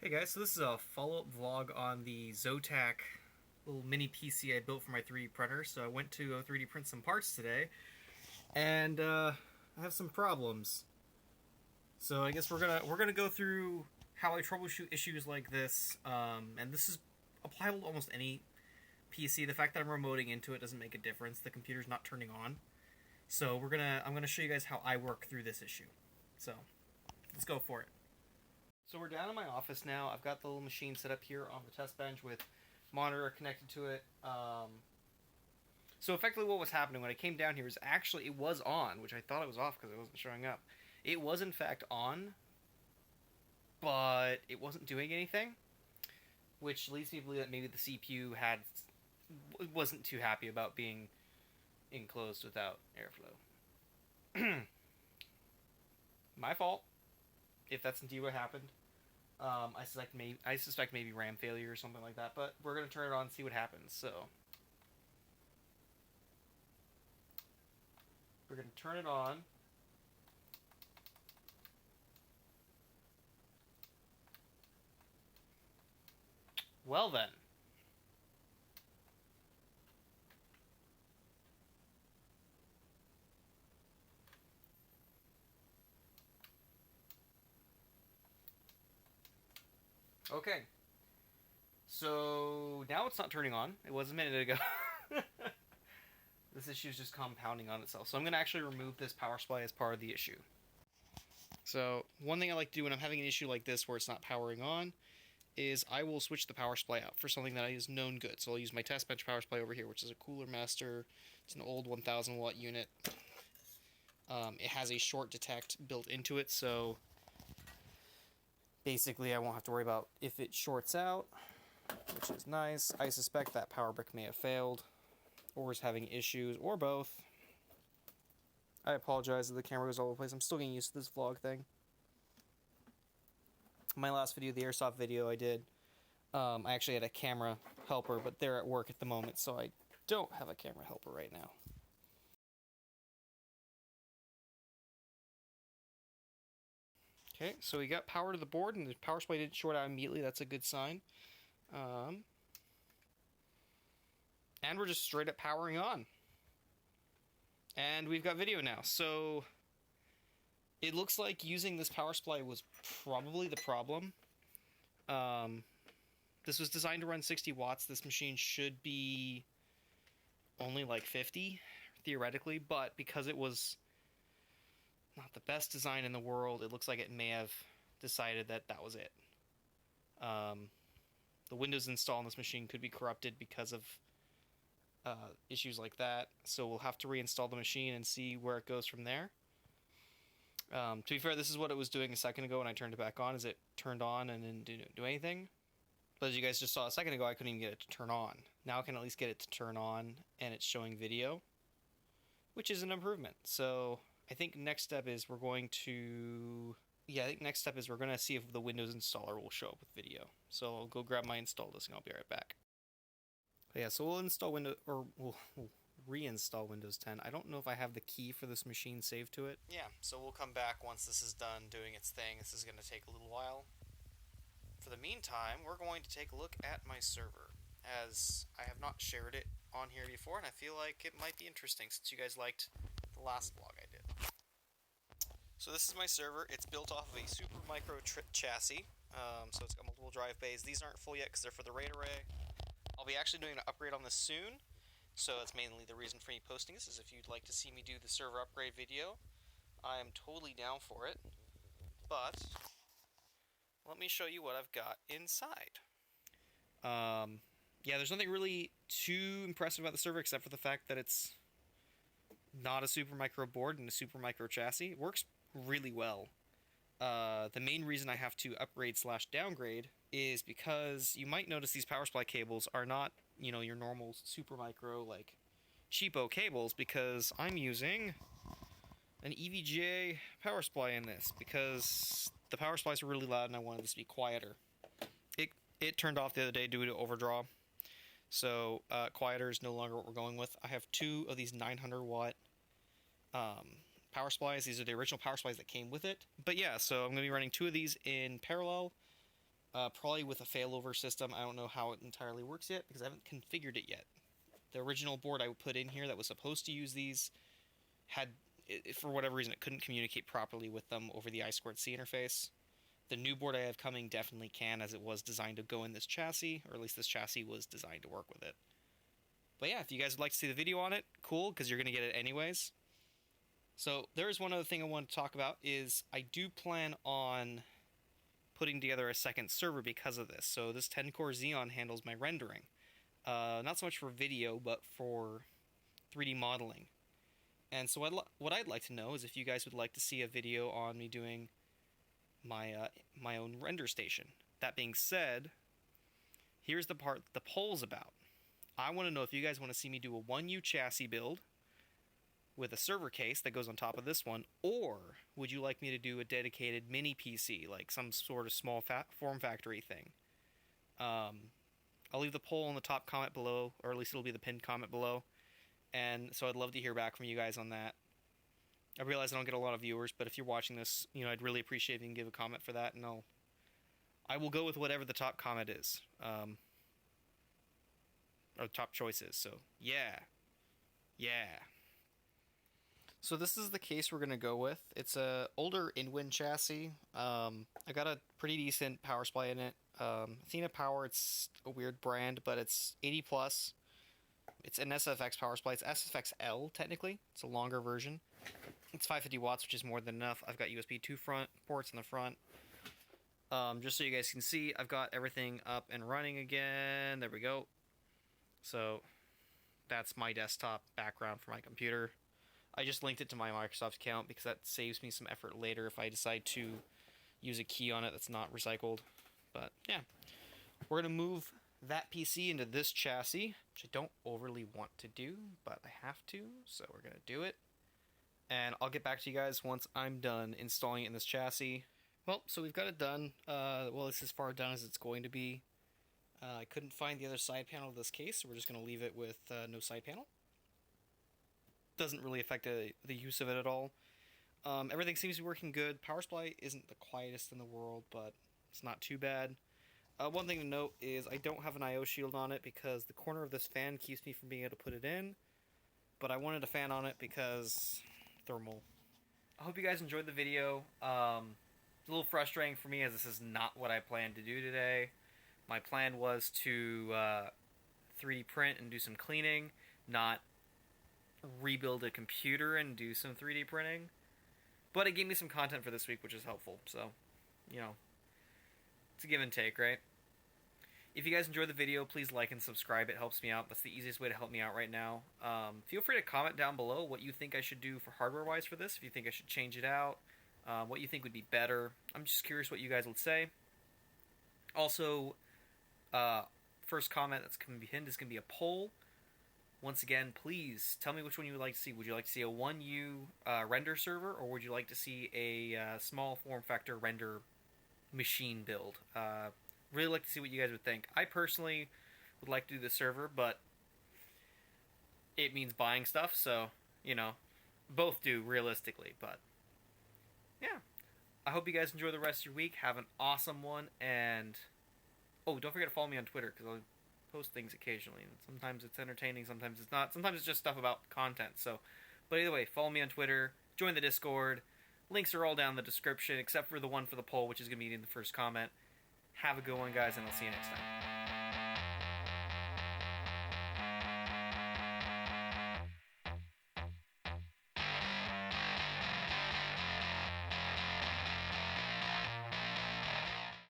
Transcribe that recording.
Hey guys, so this is a follow-up vlog on the Zotac little mini PC I built for my 3D printer. So I went to go 3D print some parts today, and I have some problems. So I guess we're gonna go through how I troubleshoot issues like this, and this is applicable to almost any PC. The fact that I'm remoting into it doesn't make a difference. The computer's not turning on. So I'm gonna show you guys how I work through this issue. So let's go for it. So we're down in my office now. I've got the little machine set up here on the test bench with monitor connected to it. So effectively what was happening when I came down here is actually it was on, which I thought it was off because it wasn't showing up. It was in fact on, but it wasn't doing anything, which leads me to believe that maybe the CPU wasn't too happy about being enclosed without airflow. My fault, if that's indeed what happened. I suspect maybe RAM failure or something like that, but we're gonna turn it on and see what happens. So we're gonna turn it on. Well then. Okay. So now it's not turning on. It was a minute ago. This issue is just compounding on itself. So I'm going to actually remove this power supply as part of the issue. So one thing I like to do when I'm having an issue like this where it's not powering on is I will switch the power supply out for something that is known good. So I'll use my test bench power supply over here, which is a Cooler Master. It's an old 1000 watt unit. It has a short detect built into it, so basically I won't have to worry about if it shorts out, which is nice. I suspect that power brick may have failed, or is having issues, or both. I apologize that the camera goes all over the place. I'm still getting used to this vlog thing. My last video, the airsoft video I did, I actually had a camera helper, but they're at work at the moment, so I don't have a camera helper right now. Okay, so we got power to the board, and the power supply didn't short out immediately. That's a good sign. And we're just straight up powering on. And we've got video now. So it looks like using this power supply was probably the problem. This was designed to run 60 watts. This machine should be only like 50, theoretically, but because it was not the best design in the world, it looks like it may have decided that that was it. The Windows install on this machine could be corrupted because of issues like that, so we'll have to reinstall the machine and see where it goes from there. To be fair, this is what it was doing a second ago when I turned it back on, is it turned on and didn't do anything. But as you guys just saw a second ago, I couldn't even get it to turn on. Now I can at least get it to turn on, and it's showing video, which is an improvement. So I think next step is we're going to see if the Windows installer will show up with video. So I'll go grab my install disk and I'll be right back. But yeah, so we'll reinstall Windows 10. I don't know if I have the key for this machine saved to it. Yeah, so we'll come back once this is done doing its thing. This is going to take a little while. For the meantime, we're going to take a look at my server, as I have not shared it on here before, and I feel like it might be interesting since you guys liked the last vlog I did. So this is my server. It's built off of a Super Micro chassis, so it's got multiple drive bays. These aren't full yet because they're for the RAID array. I'll be actually doing an upgrade on this soon, so that's mainly the reason for me posting this, is if you'd like to see me do the server upgrade video, I am totally down for it. But let me show you what I've got inside. Yeah, there's nothing really too impressive about the server except for the fact that it's not a Super Micro board and a Super Micro chassis. It works really well. The main reason I have to upgrade/downgrade is because you might notice these power supply cables are not, your normal Super Micro, like, cheapo cables, because I'm using an EVGA power supply in this, because the power supplies are really loud and I wanted this to be quieter. It turned off the other day due to overdraw, so quieter is no longer what we're going with. I have two of these 900 watt power supplies. These are the original power supplies that came with it. But yeah, so I'm going to be running two of these in parallel. probably with a failover system. I don't know how it entirely works yet because I haven't configured it yet. The original board I put in here that was supposed to use these had, for whatever reason, it couldn't communicate properly with them over the I2C interface. The new board I have coming definitely can, as it was designed to go in this chassis, or at least this chassis was designed to work with it. But yeah, if you guys would like to see the video on it, cool, because you're going to get it anyways. So there is one other thing I want to talk about, is I do plan on putting together a second server because of this. So this 10-core Xeon handles my rendering. Not so much for video, but for 3D modeling. And so what I'd like to know is if you guys would like to see a video on me doing my own render station. That being said, here's the part the poll's about. I want to know if you guys want to see me do a 1U chassis build with a server case that goes on top of this one, or would you like me to do a dedicated mini PC, like some sort of small form factory thing? I'll leave the poll in the top comment below, or at least it'll be the pinned comment below, and so I'd love to hear back from you guys on that. I realize I don't get a lot of viewers, but if you're watching this, I'd really appreciate if you can give a comment for that, and I will go with whatever the top comment is, or top choice is. So yeah. So this is the case we're gonna go with. It's a older Inwin chassis. I got a pretty decent power supply in it. Athena Power. It's a weird brand, but it's 80 plus. It's an SFX power supply. It's SFXL technically. It's a longer version. It's 550 watts, which is more than enough. I've got USB 2 front ports in the front. Just so you guys can see, I've got everything up and running again. There we go. So that's my desktop background for my computer. I just linked it to my Microsoft account because that saves me some effort later if I decide to use a key on it that's not recycled. But yeah, we're going to move that PC into this chassis, which I don't overly want to do, but I have to, so we're going to do it. And I'll get back to you guys once I'm done installing it in this chassis. Well, so we've got it done. Well, it's as far done as it's going to be. I couldn't find the other side panel of this case, so we're just going to leave it with no side panel. Doesn't really affect the use of it at all. Everything seems to be working good. Power supply isn't the quietest in the world, but it's not too bad. One thing to note is I don't have an I/O shield on it because the corner of this fan keeps me from being able to put it in. But I wanted a fan on it because thermal. I hope you guys enjoyed the video. It's a little frustrating for me as this is not what I planned to do today. My plan was to 3D print and do some cleaning, not rebuild a computer and do some 3D printing. But it gave me some content for this week, which is helpful. So, it's a give and take, right? If you guys enjoyed the video, please like and subscribe. It helps me out. That's the easiest way to help me out right now. Feel free to comment down below what you think I should do for hardware-wise for this. If you think I should change it out, what you think would be better. I'm just curious what you guys would say. Also, first comment that's going to be pinned is going to be a poll. Once again, please tell me which one you would like to see. Would you like to see a 1U render server, or would you like to see a small form factor render machine build? Really like to see what you guys would think. I personally would like to do the server, but it means buying stuff, so, both do realistically, but yeah. I hope you guys enjoy the rest of your week. Have an awesome one, and don't forget to follow me on Twitter, because I'll post things occasionally, and sometimes it's entertaining, sometimes it's not, sometimes it's just stuff about content, so, but either way, follow me on Twitter, join the Discord, links are all down in the description, except for the one for the poll, which is going to be in the first comment. Have a good one, guys, and I'll see you next time.